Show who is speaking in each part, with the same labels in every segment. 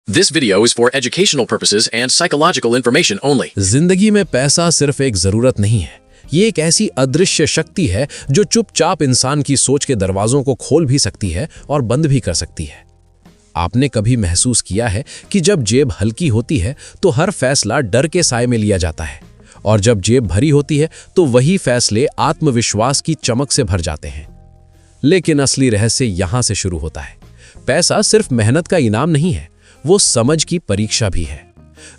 Speaker 1: This video is for educational purposes and psychological information only.
Speaker 2: जिंदगी में पैसा सिर्फ एक जरूरत नहीं है, ये एक ऐसी अदृश्य शक्ति है जो चुपचाप इंसान की सोच के दरवाजों को खोल भी सकती है और बंद भी कर सकती है। आपने कभी महसूस किया है कि जब जेब हल्की होती है तो हर फैसला डर के साए में लिया जाता है, और जब जेब भरी होती है तो वही फैसले आत्मविश्वास की चमक से भर जाते हैं। लेकिन असली रहस्य यहां से शुरू होता है। पैसा सिर्फ मेहनत का इनाम नहीं है, वो समझ की परीक्षा भी है।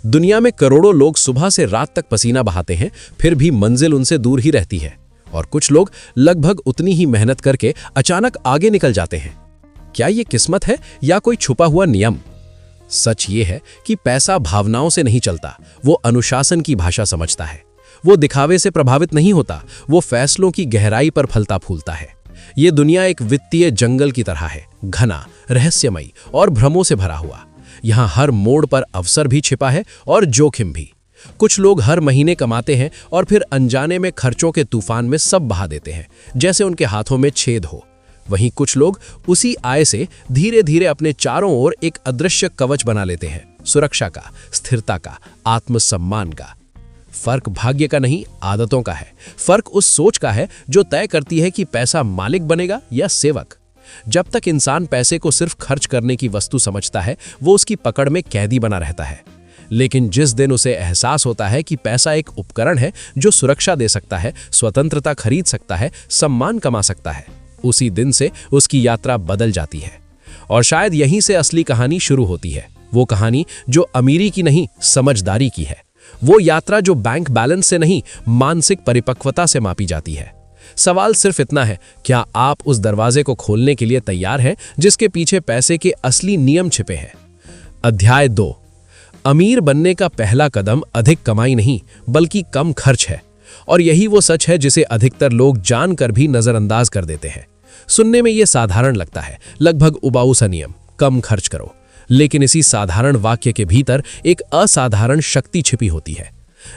Speaker 2: दुनिया में करोड़ों लोग सुबह से रात तक पसीना बहाते हैं, फिर भी मंजिल उनसे दूर ही रहती है, और कुछ लोग लगभग उतनी ही मेहनत करके अचानक आगे निकल जाते हैं। क्या ये किस्मत है या कोई छुपा हुआ नियम? सच ये है कि पैसा भावनाओं से नहीं चलता, वो अनुशासन की भाषा समझता है। वो दिखावे से प्रभावित नहीं होता, वो फैसलों की गहराई पर फलता फूलता है। ये दुनिया एक वित्तीय जंगल की तरह है, घना, रहस्यमयी और भ्रमों से भरा हुआ। यहाँ हर मोड़ पर अवसर भी छिपा है और जोखिम भी। कुछ लोग हर महीने कमाते हैं और फिर अनजाने में खर्चों के तूफान में सब बहा देते हैं, जैसे उनके हाथों में छेद हो। वहीं कुछ लोग उसी आय से धीरे धीरे अपने चारों ओर एक अदृश्य कवच बना लेते हैं, सुरक्षा का, स्थिरता का, आत्मसम्मान का। फर्क भाग्य का नहीं, आदतों का है। फर्क उस सोच का है जो तय करती है कि पैसा मालिक बनेगा या सेवक। जब तक इंसान पैसे को सिर्फ खर्च करने की वस्तु समझता है, वो उसकी पकड़ में कैदी बना रहता है। लेकिन जिस दिन उसे एहसास होता है कि पैसा एक उपकरण है जो सुरक्षा दे सकता है, स्वतंत्रता खरीद सकता है, सम्मान कमा सकता है, उसी दिन से उसकी यात्रा बदल जाती है। और शायद यहीं से असली कहानी शुरू होती है। वो कहानी जो अमीरी की नहीं, समझदारी की है। वो यात्रा जो बैंक बैलेंस से नहीं, मानसिक परिपक्वता से मापी जाती है। सवाल सिर्फ इतना है, क्या आप उस दरवाजे को खोलने के लिए तैयार हैं जिसके पीछे पैसे के असली नियम छिपे हैं? अध्याय 2। अमीर बनने का पहला कदम अधिक कमाई नहीं बल्कि कम खर्च है। और यही वो सच है जिसे अधिकतर लोग जानकर भी नजरअंदाज कर देते हैं। सुनने में यह साधारण लगता है, लगभग उबाऊ सा नियम, कम खर्च करो। लेकिन इसी साधारण वाक्य के भीतर एक असाधारण शक्ति छिपी होती है।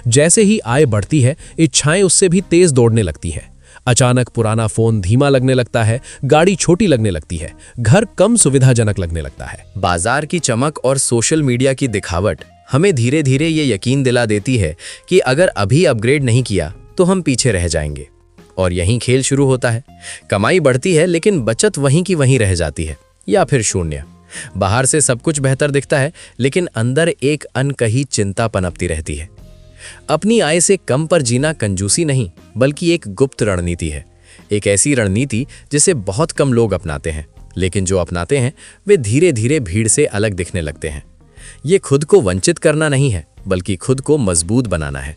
Speaker 2: जैसे ही आय बढ़ती है, इच्छाएं उससे भी तेज दौड़ने लगती हैं। अचानक पुराना फोन धीमा लगने लगता है, गाड़ी छोटी लगने लगती है, घर कम सुविधाजनक लगने लगता है।
Speaker 3: बाजार की चमक और सोशल मीडिया की दिखावट हमें धीरे धीरे ये यकीन दिला देती है कि अगर अभी अपग्रेड नहीं किया तो हम पीछे रह जाएंगे। और यहीं खेल शुरू होता है। कमाई बढ़ती है लेकिन बचत वहीं की वहीं रह जाती है, या फिर शून्य। बाहर से सब कुछ बेहतर दिखता है, लेकिन अंदर एक अनकही चिंता पनपती रहती है। अपनी आय से कम पर जीना कंजूसी नहीं बल्कि एक गुप्त रणनीति है। एक ऐसी रणनीति जिसे बहुत कम लोग अपनाते हैं, लेकिन जो अपनाते हैं वे धीरे धीरे भीड़ से अलग दिखने लगते हैं। ये खुद को वंचित करना नहीं है बल्कि खुद को मजबूत बनाना है।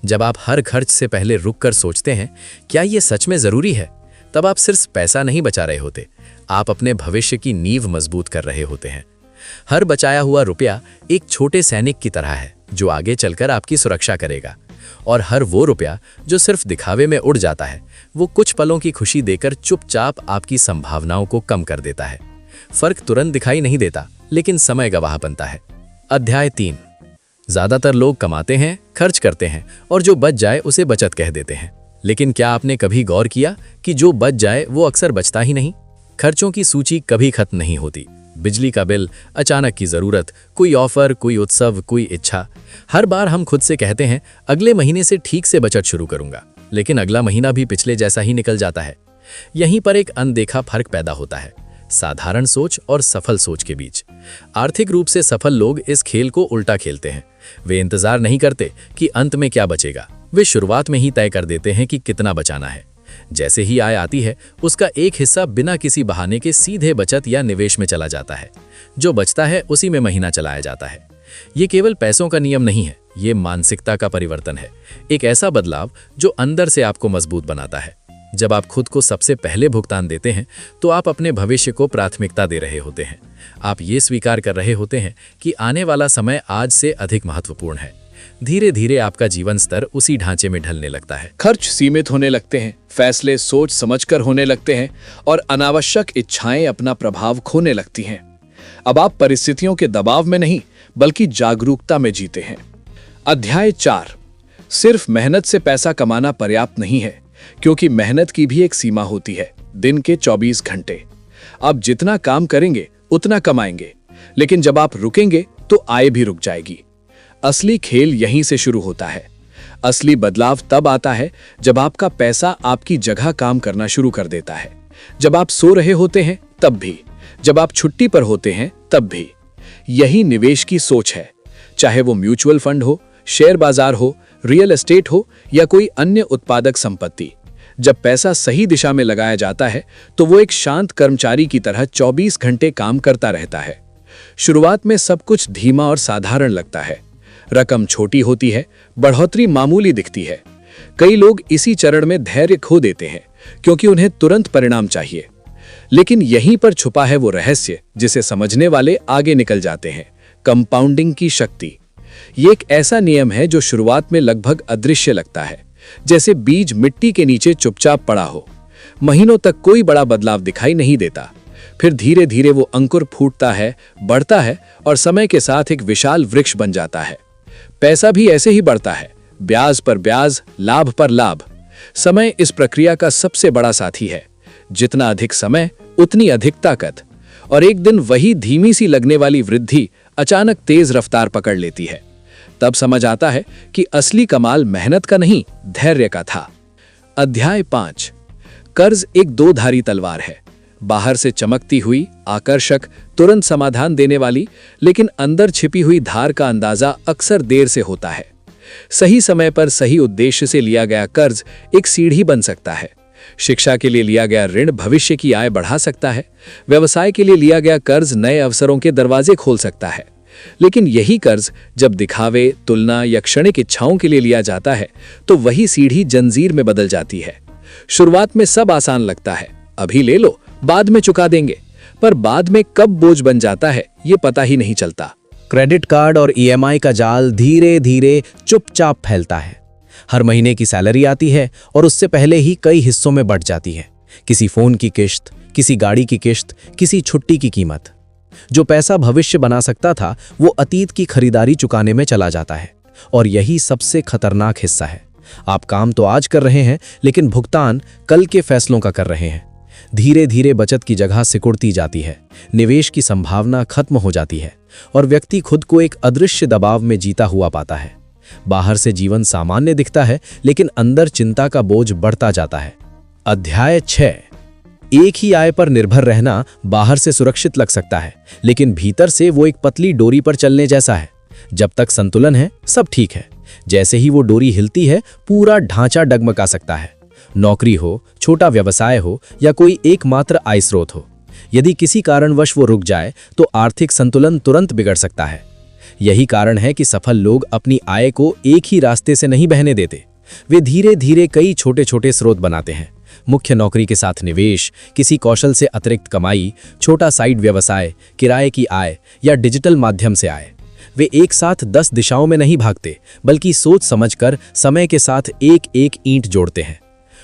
Speaker 3: जब आप हर खर्च से पहले रुककर सोचते हैं, क्या ये सच में जरूरी है, तब आप सिर्फ पैसा नहीं बचा रहे होते, आप अपने भविष्य की नींव मजबूत कर रहे होते हैं। हर बचाया हुआ रुपया एक छोटे सैनिक की तरह है जो आगे चलकर आपकी सुरक्षा करेगा। और हर वो रुपया जो सिर्फ दिखावे में उड़ जाता है, वो कुछ पलों की खुशी देकर चुपचाप आपकी संभावनाओं को कम कर देता है। फर्क तुरंत दिखाई नहीं देता, लेकिन समय गवाह बनता है। अध्याय 3। ज्यादातर लोग कमाते हैं, खर्च करते हैं, और जो बच जाए उसे बचत कह देते हैं। लेकिन क्या आपने कभी गौर किया कि जो बच जाए वो अक्सर बचता ही नहीं? खर्चों की सूची कभी खत्म नहीं होती। बिजली का बिल, अचानक की जरूरत, कोई ऑफर, कोई उत्सव, कोई इच्छा। हर बार हम खुद से कहते हैं, अगले महीने से ठीक से बचत शुरू करूंगा, लेकिन अगला महीना भी पिछले जैसा ही निकल जाता है। यहीं पर एक अनदेखा फर्क पैदा होता है, साधारण सोच और सफल सोच के बीच। आर्थिक रूप से सफल लोग इस खेल को उल्टा खेलते हैं। वे इंतजार नहीं करते कि अंत में क्या बचेगा, वे शुरुआत में ही तय कर देते हैं कि कितना बचाना है। जैसे ही आय आती है, उसका एक हिस्सा बिना किसी बहाने के सीधे बचत या निवेश में चला जाता है। जो बचता है उसी में महीना चलाया जाता है। ये केवल पैसों का नियम नहीं है, ये मानसिकता का परिवर्तन है। एक ऐसा बदलाव जो अंदर से आपको मजबूत बनाता है। जब आप खुद को सबसे पहले भुगतान देते हैं तो आप अपने भविष्य को प्राथमिकता दे रहे होते हैं। आप ये स्वीकार कर रहे होते हैं कि आने वाला समय आज से अधिक महत्वपूर्ण है। धीरे धीरे आपका जीवन स्तर उसी ढांचे में ढलने लगता है।
Speaker 4: खर्च सीमित होने लगते हैं, फैसले सोच समझकर होने लगते हैं, और अनावश्यक इच्छाएं अपना प्रभाव खोने लगती हैं। अब आप परिस्थितियों के दबाव में नहीं बल्कि जागरूकता में जीते हैं। अध्याय 4। सिर्फ मेहनत से पैसा कमाना पर्याप्त नहीं है, क्योंकि मेहनत की भी एक सीमा होती है, दिन के 24 घंटे। आप जितना काम करेंगे उतना कमाएंगे, लेकिन जब आप रुकेंगे तो आय भी रुक जाएगी। असली खेल यहीं से शुरू होता है। असली बदलाव तब आता है जब आपका पैसा आपकी जगह काम करना शुरू कर देता है। जब आप सो रहे होते हैं तब भी, जब आप छुट्टी पर होते हैं तब भी। यही निवेश की सोच है, चाहे वो म्यूचुअल फंड हो, शेयर बाजार हो, रियल एस्टेट हो या कोई अन्य उत्पादक संपत्ति। जब पैसा सही दिशा में लगाया जाता है तो वो एक शांत कर्मचारी की तरह 24 घंटे काम करता रहता है। शुरुआत में सब कुछ धीमा और साधारण लगता है। रकम छोटी होती है, बढ़ोतरी मामूली दिखती है। कई लोग इसी चरण में धैर्य खो देते हैं क्योंकि उन्हें तुरंत परिणाम चाहिए। लेकिन यहीं पर छुपा है वो रहस्य जिसे समझने वाले आगे निकल जाते हैं, कंपाउंडिंग की शक्ति। ये एक ऐसा नियम है जो शुरुआत में लगभग अदृश्य लगता है, जैसे बीज मिट्टी के नीचे चुपचाप पड़ा हो। महीनों तक कोई बड़ा बदलाव दिखाई नहीं देता, फिर धीरे धीरे वो अंकुर फूटता है, बढ़ता है और समय के साथ एक विशाल वृक्ष बन जाता है। पैसा भी ऐसे ही बढ़ता है, ब्याज पर ब्याज, लाभ पर लाभ। समय इस प्रक्रिया का सबसे बड़ा साथी है। जितना अधिक समय उतनी अधिक ताकत। और एक दिन वही धीमी सी लगने वाली वृद्धि अचानक तेज रफ्तार पकड़ लेती है। तब समझ आता है कि असली कमाल मेहनत का नहीं, धैर्य का था। अध्याय 5। कर्ज एक दो धारी तलवार है। बाहर से चमकती हुई, आकर्षक, तुरंत समाधान देने वाली, लेकिन अंदर छिपी हुई धार का अंदाजा अक्सर देर से होता है। सही समय पर सही उद्देश्य से लिया गया कर्ज एक सीढ़ी बन सकता है। शिक्षा के लिए लिया गया ऋण भविष्य की आय बढ़ा सकता है। व्यवसाय के लिए लिया गया कर्ज नए अवसरों के दरवाजे खोल सकता है। लेकिन यही कर्ज जब दिखावे, तुलना या क्षणिक इच्छाओं के लिए लिया जाता है तो वही सीढ़ी जंजीर में बदल जाती है। शुरुआत में सब आसान लगता है, अभी ले लो, बाद में चुका देंगे, पर बाद में कब बोझ बन जाता है ये पता ही नहीं चलता।
Speaker 3: क्रेडिट कार्ड और ईएमआई का जाल धीरे धीरे चुपचाप फैलता है। हर महीने की सैलरी आती है और उससे पहले ही कई हिस्सों में बंट जाती है। किसी फोन की किश्त, किसी गाड़ी की किश्त, किसी छुट्टी की कीमत। जो पैसा भविष्य बना सकता था वो अतीत की खरीदारी चुकाने में चला जाता है। और यही सबसे खतरनाक हिस्सा है। आप काम तो आज कर रहे हैं लेकिन भुगतान कल के फैसलों का कर रहे हैं। धीरे धीरे बचत की जगह सिकुड़ती जाती है, निवेश की संभावना खत्म हो जाती है और व्यक्ति खुद को एक अदृश्य दबाव में जीता हुआ पाता है। बाहर से जीवन सामान्य दिखता है लेकिन अंदर चिंता का बोझ बढ़ता जाता है। अध्याय 6। एक ही आय पर निर्भर रहना बाहर से सुरक्षित लग सकता है लेकिन भीतर से वो एक पतली डोरी पर चलने जैसा है। जब तक संतुलन है सब ठीक है, जैसे ही वो डोरी हिलती है पूरा ढांचा डगमगा सकता है। नौकरी हो, छोटा व्यवसाय हो या कोई एकमात्र आय स्रोत हो, यदि किसी कारणवश वो रुक जाए तो आर्थिक संतुलन तुरंत बिगड़ सकता है। यही कारण है कि सफल लोग अपनी आय को एक ही रास्ते से नहीं बहने देते। वे धीरे धीरे कई छोटे छोटे स्रोत बनाते हैं। मुख्य नौकरी के साथ निवेश, किसी कौशल से अतिरिक्त कमाई, छोटा साइड व्यवसाय, किराए की आय या डिजिटल माध्यम से आय। वे एक साथ 10 दिशाओं में नहीं भागते बल्कि सोच समझकर समय के साथ एक एक ईंट जोड़ते हैं।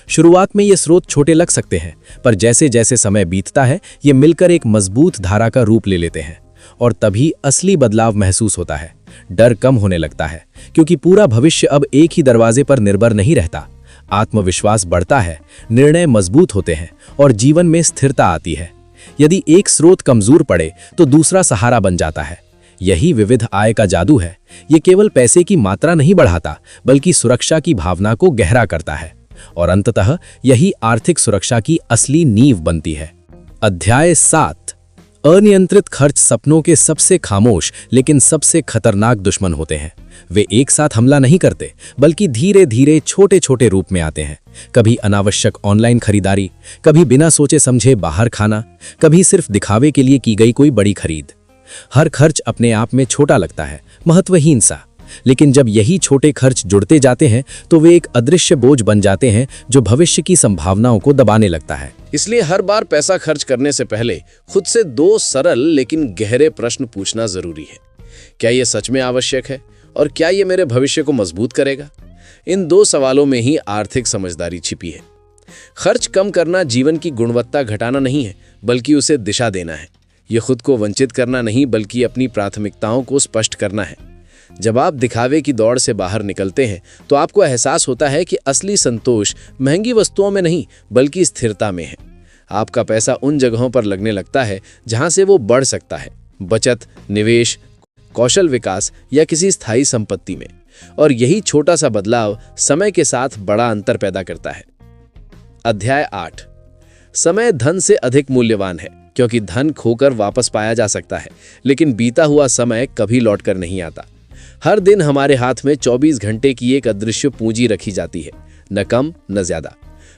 Speaker 3: शुरुआत में ये स्रोत छोटे लग सकते हैं पर जैसे जैसे समय बीतता है ये मिलकर एक मजबूत धारा का रूप ले लेते हैं और तभी असली बदलाव महसूस होता है। डर कम होने लगता है क्योंकि पूरा भविष्य अब एक ही दरवाजे पर निर्भर नहीं रहता। आत्मविश्वास बढ़ता है, निर्णय मजबूत होते हैं और जीवन में स्थिरता आती है। यदि एक स्रोत कमजोर पड़े तो दूसरा सहारा बन जाता है। यही विविध आय का जादू है। ये केवल पैसे की मात्रा नहीं बढ़ाता बल्कि सुरक्षा की भावना को गहरा करता है और अंततः यही आर्थिक सुरक्षा की असली नींव बनती है। अध्याय 7। अनियंत्रित खर्च सपनों के सबसे खामोश लेकिन सबसे खतरनाक दुश्मन होते हैं। वे एक साथ हमला नहीं करते बल्कि धीरे धीरे छोटे छोटे रूप में आते हैं। कभी अनावश्यक ऑनलाइन खरीदारी, कभी बिना सोचे समझे बाहर खाना, कभी सिर्फ दिखावे के लिए की गई कोई बड़ी खरीद। हर खर्च अपने आप में छोटा लगता है, महत्वहीन सा, लेकिन जब यही छोटे खर्च जुड़ते जाते हैं तो वे एक अदृश्य बोझ बन जाते हैं जो भविष्य की संभावनाओं को दबाने लगता है।
Speaker 2: इसलिए हर बार पैसा खर्च करने से पहले खुद से 2 सरल लेकिन गहरे प्रश्न पूछना जरूरी है। क्या ये सच में आवश्यक है और क्या ये मेरे भविष्य को मजबूत करेगा? इन 2 सवालों में ही आर्थिक समझदारी छिपी है। खर्च कम करना जीवन की गुणवत्ता घटाना नहीं है बल्कि उसे दिशा देना है। ये खुद को वंचित करना नहीं बल्कि अपनी प्राथमिकताओं को स्पष्ट करना है। जब आप दिखावे की दौड़ से बाहर निकलते हैं तो आपको एहसास होता है कि असली संतोष महंगी वस्तुओं में नहीं बल्कि स्थिरता में है। आपका पैसा उन जगहों पर लगने लगता है जहां से वो बढ़ सकता है, बचत, निवेश, कौशल विकास या किसी स्थायी संपत्ति में। और यही छोटा सा बदलाव समय के साथ बड़ा अंतर पैदा करता है। अध्याय 8। समय धन से अधिक मूल्यवान है, क्योंकि धन खोकर वापस पाया जा सकता है, लेकिन बीता हुआ समय कभी लौटकर नहीं आता। हर दिन हमारे हाथ में 24 घंटे की एक अदृश्य पूंजी रखी जाती है, न कम न ज्यादा।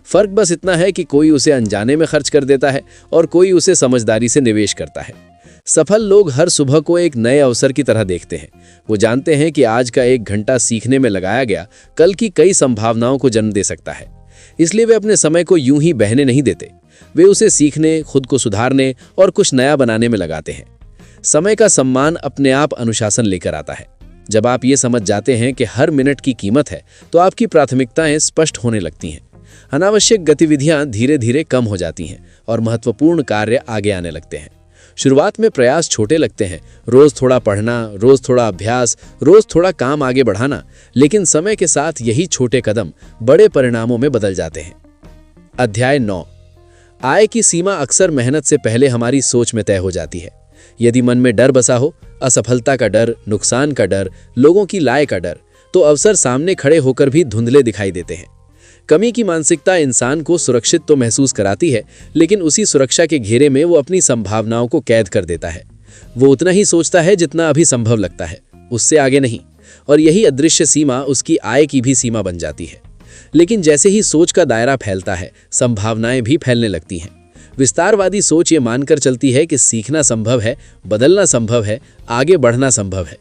Speaker 2: फर्क बस इतना है कि कोई उसे अनजाने में खर्च कर देता है और कोई उसे समझदारी से निवेश करता है। सफल लोग हर सुबह को एक नए अवसर की तरह देखते हैं। वो जानते हैं कि आज का 1 घंटा सीखने में लगाया गया कल की कई संभावनाओं को जन्म दे सकता है। इसलिए वे अपने समय को यूं ही बहने नहीं देते। वे उसे सीखने, खुद को सुधारने और कुछ नया बनाने में लगाते हैं। समय का सम्मान अपने आप अनुशासन लेकर आता है। जब आप ये समझ जाते हैं कि हर मिनट की कीमत है, तो आपकी प्राथमिकताएं स्पष्ट होने लगती हैं। अनावश्यक गतिविधियां धीरे धीरे कम हो जाती हैं और महत्वपूर्ण कार्य आगे आने लगते हैं। शुरुआत में प्रयास छोटे लगते हैं, रोज थोड़ा पढ़ना, रोज थोड़ा अभ्यास, रोज थोड़ा काम आगे बढ़ाना, लेकिन समय के साथ यही छोटे कदम बड़े परिणामों में बदल जाते हैं। अध्याय 9। आय की सीमा अक्सर मेहनत से पहले हमारी सोच में तय हो जाती है। यदि मन में डर बसा हो, असफलता का डर, नुकसान का डर, लोगों की लाए का डर, तो अवसर सामने खड़े होकर भी धुंधले दिखाई देते हैं। कमी की मानसिकता इंसान को सुरक्षित तो महसूस कराती है, लेकिन उसी सुरक्षा के घेरे में वो अपनी संभावनाओं को कैद कर देता है। वो उतना ही सोचता है जितना अभी संभव लगता है, उससे आगे नहीं। और यही अदृश्य सीमा उसकी आय की भी सीमा बन जाती है। लेकिन जैसे ही सोच का दायरा फैलता है, संभावनाएं भी फैलने लगती हैं। विस्तारवादी सोच ये मानकर चलती है कि सीखना संभव है, बदलना संभव है, आगे बढ़ना संभव है।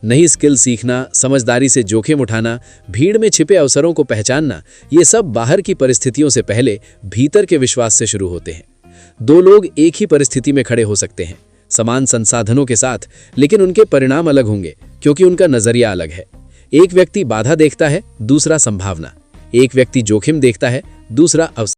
Speaker 2: नई स्किल सीखना, समझदारी से जोखिम उठाना, भीड़ में छिपे अवसरों को पहचानना, ये सब बाहर की परिस्थितियों से पहले भीतर के विश्वास से शुरू होते हैं। 2 लोग एक ही परिस्थिति में खड़े हो सकते हैं, समान संसाधनों के साथ, लेकिन उनके परिणाम अलग होंगे, क्योंकि उनका नजरिया अलग है। एक व्यक्ति बाधा देखता है, दूसरा संभावना। एक व्यक्ति जोखिम देखता है, दूसरा अवसर।